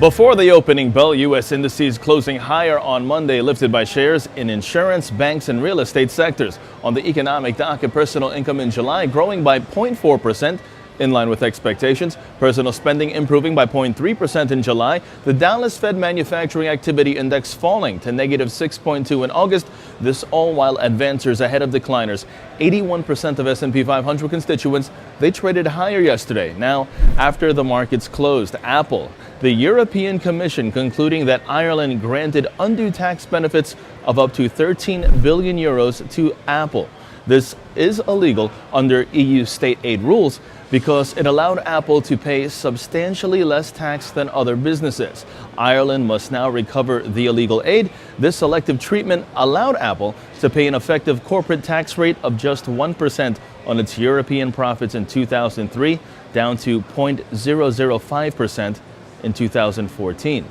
Before the opening bell, U.S. indices closing higher on Monday, lifted by shares in insurance, banks, and real estate sectors. On the economic docket, personal income in July growing by 0.4%. In line with expectations. Personal spending improving by 0.3% in July. The Dallas Fed Manufacturing Activity Index falling to negative 6.2 in August. This all while advancers ahead of decliners. 81% of SP 500 constituents, they traded higher yesterday. Now, after the markets closed, Apple, the European Commission concluding that Ireland granted undue tax benefits of up to 13 billion euros to Apple. This is illegal under EU state aid rules because it allowed Apple to pay substantially less tax than other businesses. Ireland must now recover the illegal aid. This selective treatment allowed Apple to pay an effective corporate tax rate of just 1% on its European profits in 2003, down to 0.005% in 2014.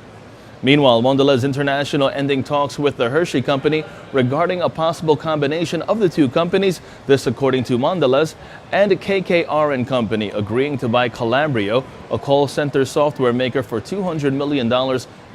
Meanwhile, Mondelez International ending talks with the Hershey Company regarding a possible combination of the two companies. This according to Mondelez, and KKR & Company agreeing to buy Calabrio, a call center software maker, for $200 million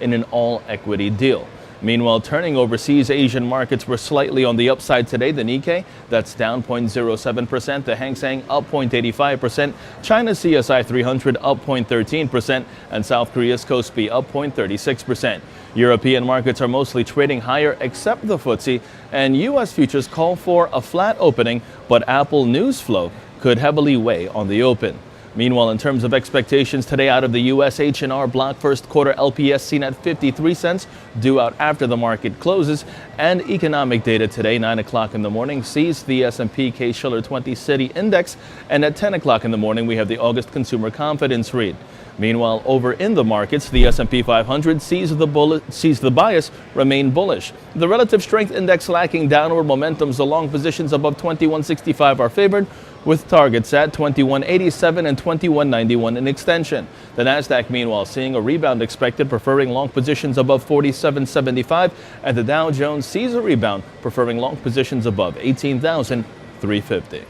in an all-equity deal. Meanwhile, turning overseas, Asian markets were slightly on the upside today. The Nikkei, that's down 0.07%. The Hang Seng up 0.85%. China's CSI 300 up 0.13%. And South Korea's Kospi up 0.36%. European markets are mostly trading higher except the FTSE. And U.S. futures call for a flat opening, but Apple news flow could heavily weigh on the open. Meanwhile, in terms of expectations today out of the U.S., H&R Block first quarter LPS seen at 53 cents, due out after the market closes. And economic data today, 9 o'clock in the morning, sees the S&P Case-Shiller 20 City Index. And at 10 o'clock in the morning, we have the August Consumer Confidence read. Meanwhile, over in the markets, the SP 500 sees the bias remain bullish. The relative strength index lacking downward momentum, so long positions above 2165 are favored, with targets at 2187 and 2191 in extension. The Nasdaq, meanwhile, seeing a rebound expected, preferring long positions above 4775, and the Dow Jones sees a rebound, preferring long positions above 18,350.